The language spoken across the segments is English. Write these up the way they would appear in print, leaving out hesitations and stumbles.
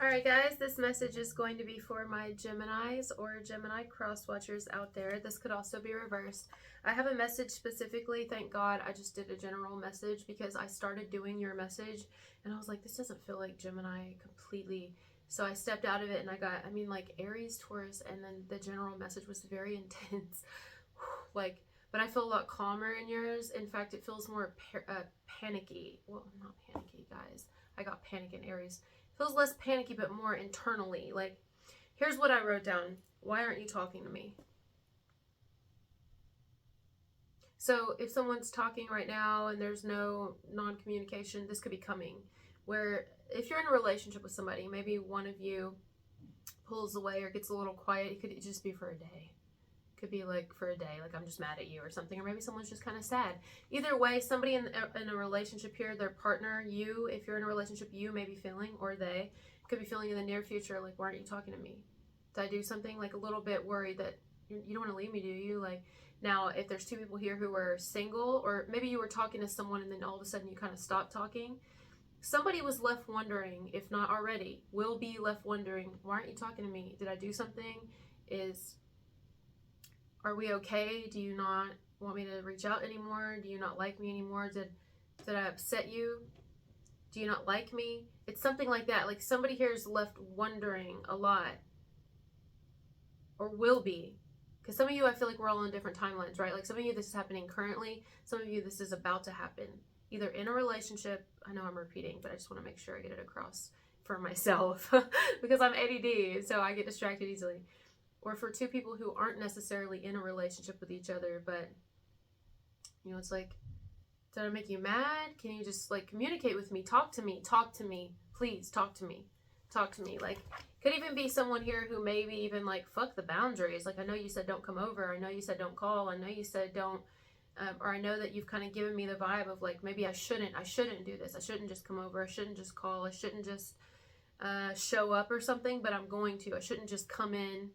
Alright guys, this message is going to be for my Geminis or Gemini cross watchers out there. This could also be reversed. I have a message specifically, thank God I just did a general message because I started doing your message and I was like, this doesn't feel like Gemini completely. So I stepped out of it and I got, like Aries, Taurus, and then the general message was very intense. But I feel a lot calmer in yours. In fact, it feels more panicky. Well, not panicky, guys. I got panic in Aries. Feels less panicky, but more internally. Like, here's what I wrote down. Why aren't you talking to me? So if someone's talking right now and there's no non-communication, this could be coming. Where if you're in a relationship with somebody, maybe one of you pulls away or gets a little quiet, it could just be for a day. Could be like for a day, like I'm just mad at you or something, or maybe someone's just kind of sad. Either way, somebody in a relationship here, their partner, you, if you're in a relationship, you may be feeling, or they could be feeling in the near future, like, why aren't you talking to me? Did I do something? Like a little bit worried that you don't want to leave me, do you? Like, now, if there's two people here who are single, or maybe you were talking to someone and then all of a sudden you kind of stopped talking, somebody was left wondering, if not already, will be left wondering, why aren't you talking to me? Did I do something? Are we okay? Do you not want me to reach out anymore? Do you not like me anymore? Did I upset you? Do you not like me? It's something like that. Like somebody here is left wondering a lot, or will be. Because some of you, I feel like we're all on different timelines, right? Like some of you, this is happening currently. Some of you, this is about to happen. Either in a relationship, I know I'm repeating, but I just want to make sure I get it across for myself because I'm ADD, so I get distracted easily. Or for two people who aren't necessarily in a relationship with each other, but, it's like, did I make you mad? Can you just, like, communicate with me? Talk to me. Please, talk to me. Like, could even be someone here who maybe even, like, fuck the boundaries. Like, I know you said don't come over. I know you said don't call. I know you said don't, or I know that you've kind of given me the vibe of, like, maybe I shouldn't do this. I shouldn't just come over. I shouldn't just call. I shouldn't just show up or something, but I'm going to. I shouldn't just come in.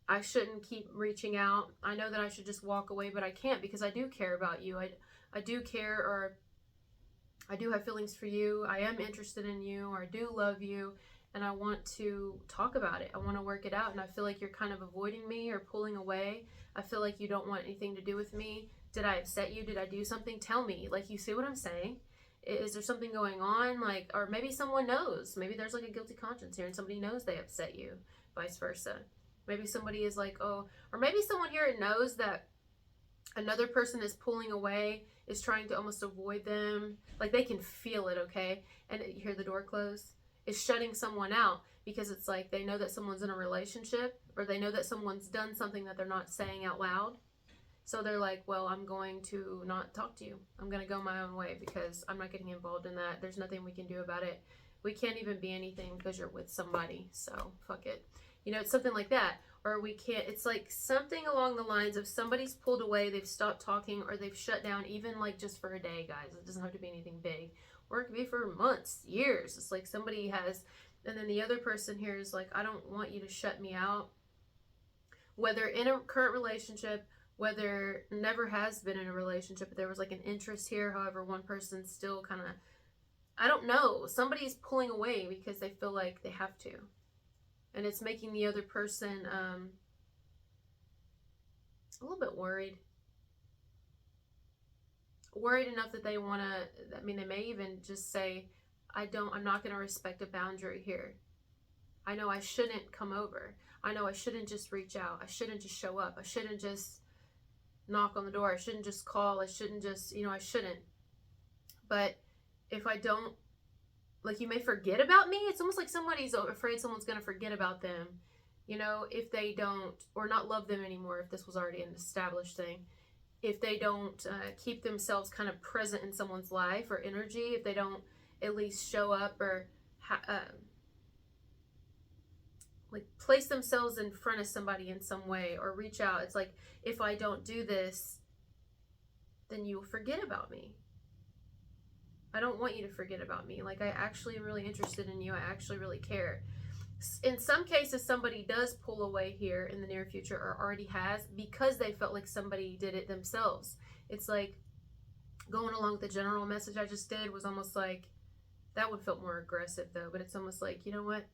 I shouldn't keep reaching out. I know that I should just walk away, but I can't because I do care about you. I do care, or I do have feelings for you. I am interested in you, or I do love you, and I want to talk about it. I want to work it out, and I feel like you're kind of avoiding me or pulling away. I feel like you don't want anything to do with me. Did I upset you? Did I do something? Tell me. Like, you see what I'm saying? Is there something going on? Like, or maybe someone knows. Maybe there's like a guilty conscience here and somebody knows they upset you, vice versa. Maybe somebody is like, oh, or maybe someone here knows that another person is pulling away, is trying to almost avoid them. Like they can feel it, okay? And you hear the door close. It's shutting someone out because it's like they know that someone's in a relationship, or they know that someone's done something that they're not saying out loud. So they're like, well, I'm going to not talk to you. I'm going to go my own way because I'm not getting involved in that. There's nothing we can do about it. We can't even be anything because you're with somebody. So fuck it. It's something like that. Or we can't, it's like something along the lines of somebody's pulled away, they've stopped talking, or they've shut down, even like just for a day, guys. It doesn't have to be anything big. Or it could be for months, years. It's like somebody has, and then the other person here is like, I don't want you to shut me out. Whether in a current relationship, whether never has been in a relationship, but there was like an interest here. However, one person's still kind of, I don't know. Somebody's pulling away because they feel like they have to. And it's making the other person a little bit worried. Worried enough that they want to, they may even just say, I'm not going to respect a boundary here. I know I shouldn't come over. I know I shouldn't just reach out. I shouldn't just show up. I shouldn't just knock on the door. I shouldn't just call. I shouldn't just, I shouldn't. But if I don't, like, you may forget about me. It's almost like somebody's afraid someone's going to forget about them, if they don't, or not love them anymore, if this was already an established thing. If they don't keep themselves kind of present in someone's life or energy, if they don't at least show up or like place themselves in front of somebody in some way or reach out. It's like, if I don't do this, then you'll forget about me. I don't want you to forget about me. Like, I actually am really interested in you. I actually really care. In some cases, somebody does pull away here in the near future, or already has, because they felt like somebody did it themselves. It's like, going along with the general message I just did, was almost like, That one felt more aggressive though, but it's almost like, you know what?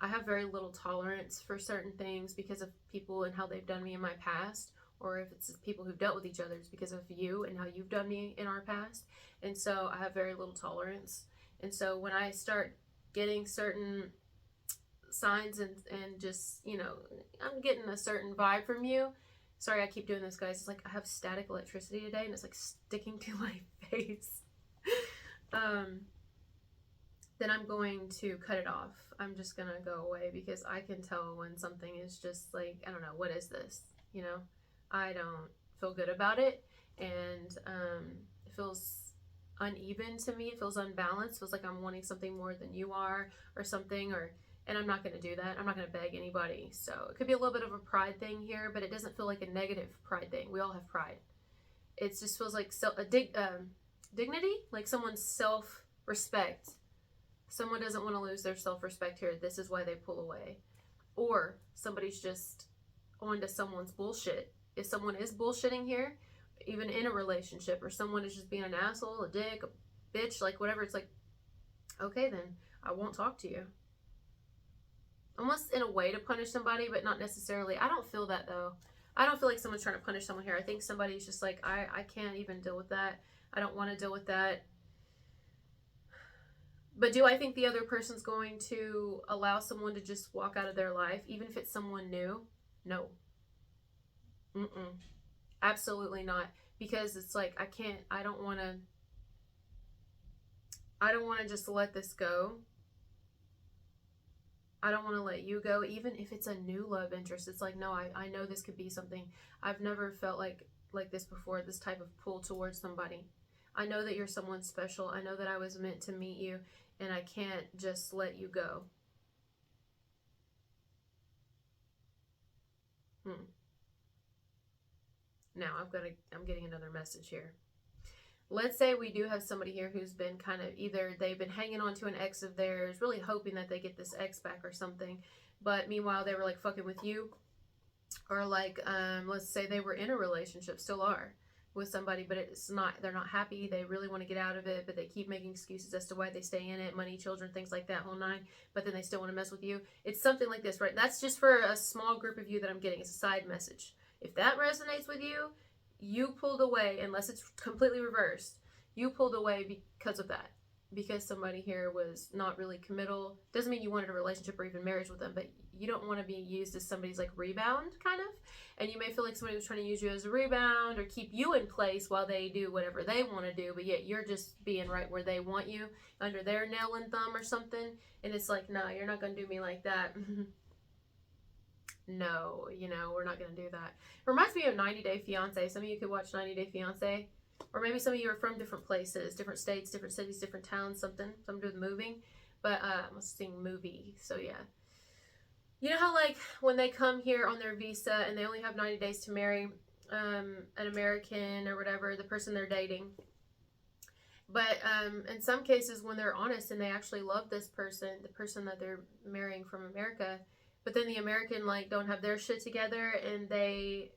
I have very little tolerance for certain things because of people and how they've done me in my past, or if it's people who've dealt with each other, it's because of you and how you've done me in our past. And so I have very little tolerance. And so when I start getting certain signs and just, you know, I'm getting a certain vibe from you. Sorry, I keep doing this, guys. It's like I have static electricity today and it's like sticking to my face. Then I'm going to cut it off. I'm just gonna go away because I can tell when something is just like, I don't know, what is this? You know, I don't feel good about it, and it feels uneven to me. It feels unbalanced. It feels like I'm wanting something more than you are, or something, and I'm not gonna do that. I'm not gonna beg anybody. So it could be a little bit of a pride thing here, but it doesn't feel like a negative pride thing. We all have pride. It just feels like dignity, like someone's self-respect. Someone doesn't want to lose their self-respect here. This is why they pull away. Or somebody's just onto someone's bullshit. If someone is bullshitting here, even in a relationship, or someone is just being an asshole, a dick, a bitch, like whatever, it's like, okay, then I won't talk to you. Almost in a way to punish somebody, but not necessarily. I don't feel that though. I don't feel like someone's trying to punish someone here. I think somebody's just like, I can't even deal with that. I don't want to deal with that. But do I think the other person's going to allow someone to just walk out of their life, even if it's someone new? No. Absolutely not. Because it's like, I don't want to just let this go. I don't want to let you go, even if it's a new love interest. It's like, no, I know this could be something. I've never felt like this before, this type of pull towards somebody. I know that you're someone special. I know that I was meant to meet you, and I can't just let you go. Now I'm getting another message here. Let's say we do have somebody here who's been kind of, either they've been hanging on to an ex of theirs, really hoping that they get this ex back or something, but meanwhile they were like fucking with you, or like let's say they were in a relationship, still are, with somebody, but it's not, they're not happy, they really want to get out of it, but they keep making excuses as to why they stay in it, money, children, things like that, whole nine, but then they still want to mess with you. It's something like this, right? That's just for a small group of you that I'm getting. It's a side message. If that resonates with you, you pulled away, unless it's completely reversed. You pulled away because of that, because somebody here was not really committal. Doesn't mean you wanted a relationship or even marriage with them, but you don't want to be used as somebody's like rebound, kind of. And you may feel like somebody was trying to use you as a rebound or keep you in place while they do whatever they want to do, but yet you're just being right where they want you, under their nail and thumb or something. And it's like, no, you're not going to do me like that. No, you know, we're not going to do that. It reminds me of 90 Day Fiancé. Some of you could watch 90 Day Fiancé. Or maybe some of you are from different places, different states, different cities, different towns, something to do with moving. But I'm saying movie, so yeah. You know how like when they come here on their visa and they only have 90 days to marry an American or whatever, the person they're dating. But in some cases when they're honest and they actually love this person, the person that they're marrying from America, but then the American like don't have their shit together and they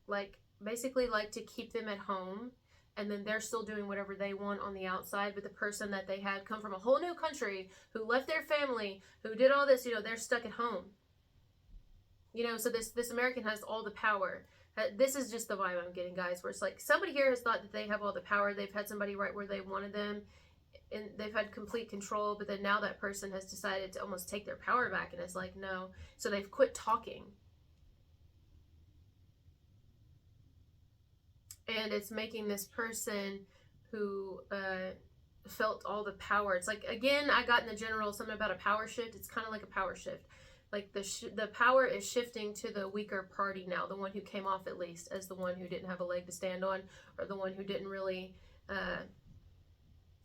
like basically like to keep them at home, and then they're still doing whatever they want on the outside, but the person that they had come from a whole new country, who left their family, who did all this, you know, they're stuck at home. You know, so this American has all the power. This is just the vibe I'm getting, guys, where it's like somebody here has thought that they have all the power. They've had somebody right where they wanted them, and they've had complete control, but then now that person has decided to almost take their power back, and it's like, no. So they've quit talking. And it's making this person who felt all the power. It's like, again, I got in the general something about a power shift. It's kind of like a power shift. Like the power is shifting to the weaker party now, the one who came off at least as the one who didn't have a leg to stand on, or the one who didn't really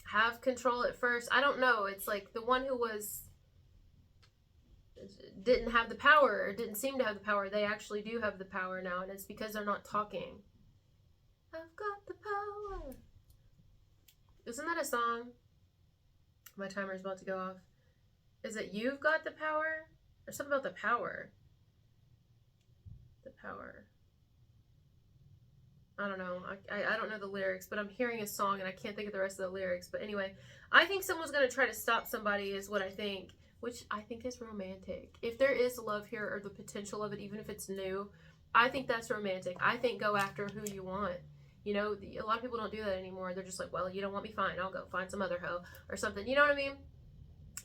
have control at first. I don't know. It's like the one who didn't have the power, or didn't seem to have the power. They actually do have the power now, and it's because they're not talking. I've got the power. Isn't that a song? My timer's about to go off. Is it You've Got the Power? Or something about the power. The power. I don't know. I don't know the lyrics, but I'm hearing a song and I can't think of the rest of the lyrics. But anyway, I think someone's going to try to stop somebody, is what I think, which I think is romantic. If there is love here or the potential of it, even if it's new, I think that's romantic. I think go after who you want. You know, a lot of people don't do that anymore. They're just like, well, you don't want me, fine. I'll go find some other hoe or something. You know what I mean?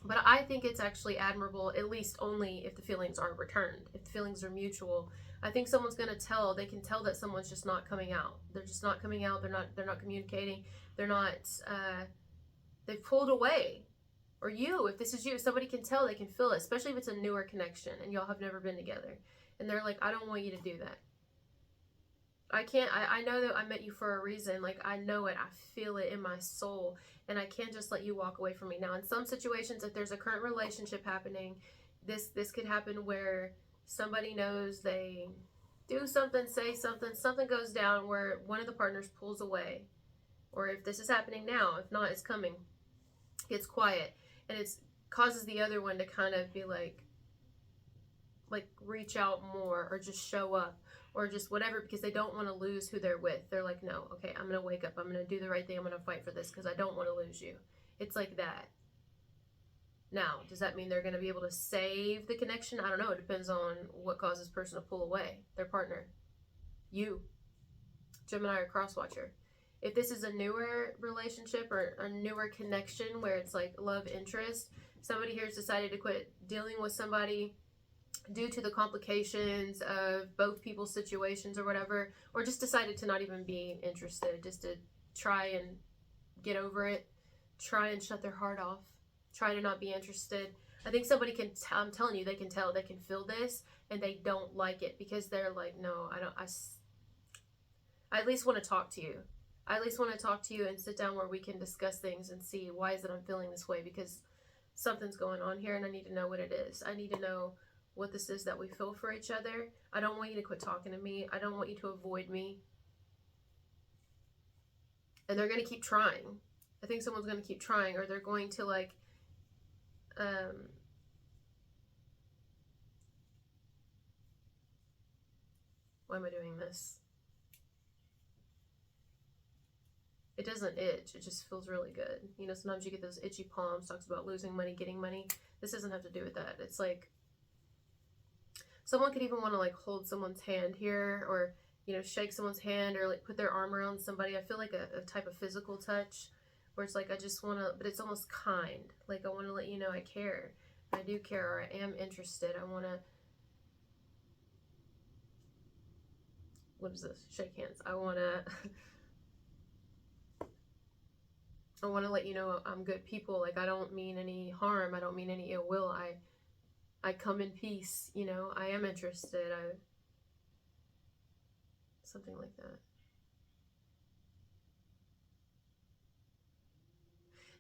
But I think it's actually admirable, at least only if the feelings aren't returned, if the feelings are mutual. I think someone's going to tell, they can tell that someone's just not coming out. They're just not coming out. They're not communicating. They're not, they've pulled away. Or you, if this is you, somebody can tell, they can feel it, especially if it's a newer connection and y'all have never been together. And they're like, I don't want you to do that. I know that I met you for a reason. Like, I know it. I feel it in my soul. And I can't just let you walk away from me. Now, in some situations, if there's a current relationship happening, this could happen where somebody knows they do something, say something, something goes down where one of the partners pulls away. Or if this is happening now, if not, it's coming. It's quiet. And it causes the other one to kind of be like reach out more or just show up or just whatever, because they don't want to lose who they're with. They're like, no, okay, I'm going to wake up. I'm going to do the right thing. I'm going to fight for this because I don't want to lose you. It's like that. Now, does that mean they're going to be able to save the connection? I don't know. It depends on what causes person to pull away. Their partner. You. Gemini or crosswatcher. If this is a newer relationship or a newer connection where it's like love interest, somebody here has decided to quit dealing with somebody due to the complications of both people's situations or whatever, or just decided to not even be interested, just to try and get over it, try and shut their heart off, try to not be interested. I think somebody can, I'm telling you, they can tell, they can feel this, and they don't like it because they're like, no, I at least want to talk to you. I at least want to talk to you and sit down where we can discuss things and see why is it I'm feeling this way, because something's going on here and I need to know what it is. I need to know what this is that we feel for each other. I don't want you to quit talking to me. I don't want you to avoid me. And they're going to keep trying. I think someone's going to keep trying, or they're going to like, why am I doing this? It doesn't itch. It just feels really good. You know, sometimes you get those itchy palms, talks about losing money, getting money. This doesn't have to do with that. It's like, someone could even want to like hold someone's hand here, or, you know, shake someone's hand, or like put their arm around somebody. I feel like a type of physical touch where it's like, I just want to, but it's almost kind. Like, I want to let you know I care. I do care, or I am interested. I want to, what is this? Shake hands. I want to, I want to let you know I'm good people. Like, I don't mean any harm. I don't mean any ill will. I come in peace, you know, I am interested. Something like that.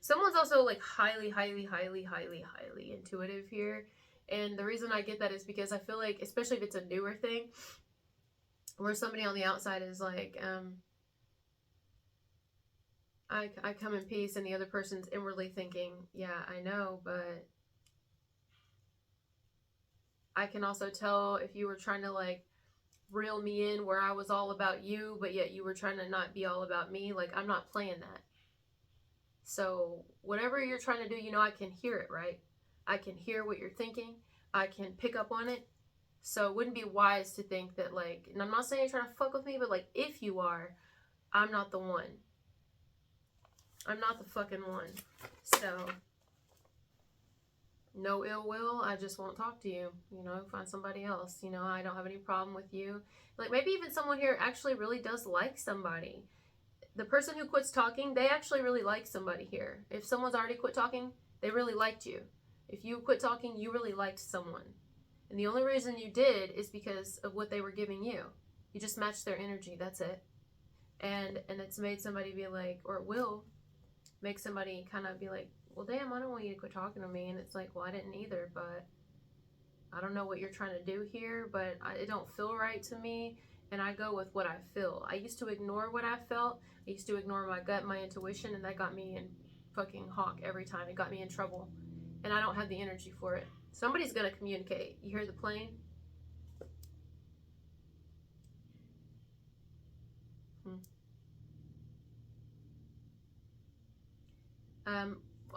Someone's also like highly intuitive here. And the reason I get that is because I feel like, especially if it's a newer thing, where somebody on the outside is like, I come in peace, and the other person's inwardly thinking, yeah, I know, but I can also tell if you were trying to like reel me in where I was all about you, but yet you were trying to not be all about me. Like, I'm not playing that. So whatever you're trying to do, you know, I can hear it, right? I can hear what you're thinking. I can pick up on it. So it wouldn't be wise to think that like, and I'm not saying you're trying to fuck with me, but like, if you are, I'm not the one. I'm not the fucking one. So no ill will. I just won't talk to you. You know, find somebody else. You know, I don't have any problem with you. Like, maybe even someone here actually really does like somebody. The person who quits talking, they actually really like somebody here. If someone's already quit talking, they really liked you. If you quit talking, you really liked someone. And the only reason you did is because of what they were giving you. You just matched their energy. That's it. And it's made somebody be like, or it will make somebody kind of be like, well, damn, I don't want you to quit talking to me. And it's like, well, I didn't either, but I don't know what you're trying to do here, but it don't feel right to me. And I go with what I feel. I used to ignore what I felt. I used to ignore my gut, my intuition, and that got me in fucking hawk every time. It got me in trouble. And I don't have the energy for it. Somebody's going to communicate. You hear the plane?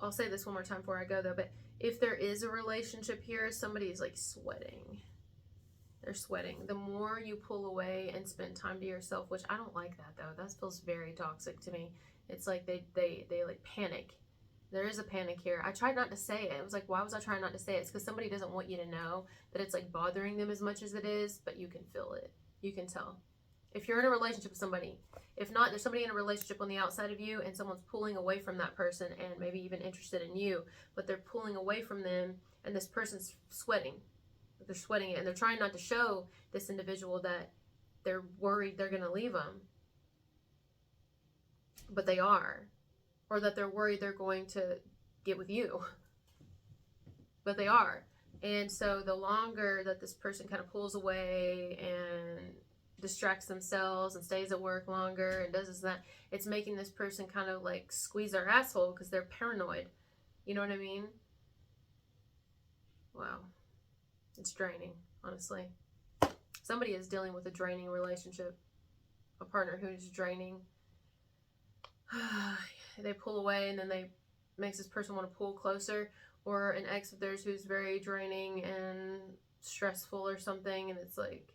I'll say this one more time before I go though, but if there is a relationship here, somebody is like sweating. They're sweating. The more you pull away and spend time to yourself, which I don't like that though. That feels very toxic to me. It's like they like panic. There is a panic here. I tried not to say it. It was like, why was I trying not to say it? It's because somebody doesn't want you to know that it's like bothering them as much as it is, but you can feel it. You can tell. If you're in a relationship with somebody, if not, there's somebody in a relationship on the outside of you and someone's pulling away from that person and maybe even interested in you, but they're pulling away from them and this person's sweating. They're sweating it and they're trying not to show this individual that they're worried they're going to leave them, but they are, or that they're worried they're going to get with you, but they are. And so the longer that this person kind of pulls away and distracts themselves and stays at work longer and does this and that, it's making this person kind of like squeeze their asshole because they're paranoid. You know what I mean? Wow. It's draining, honestly. Somebody is dealing with a draining relationship, a partner who's draining. They pull away and then they makes this person want to pull closer, or an ex of theirs who's very draining and stressful or something, and it's like,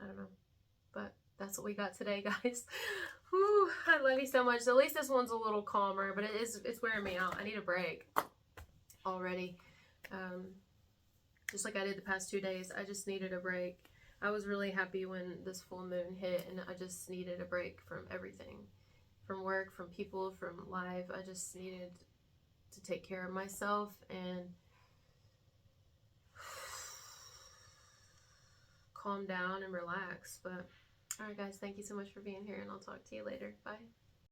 I don't know, but that's what we got today, guys. Whew, I love you so much. At least this one's a little calmer, but it's wearing me out. I need a break already. Just like I did the past 2 days, I just needed a break. I was really happy when this full moon hit, and I just needed a break from everything, from work, from people, from life. I just needed to take care of myself and calm down and relax. But all right, guys, thank you so much for being here, and I'll talk to you later. Bye.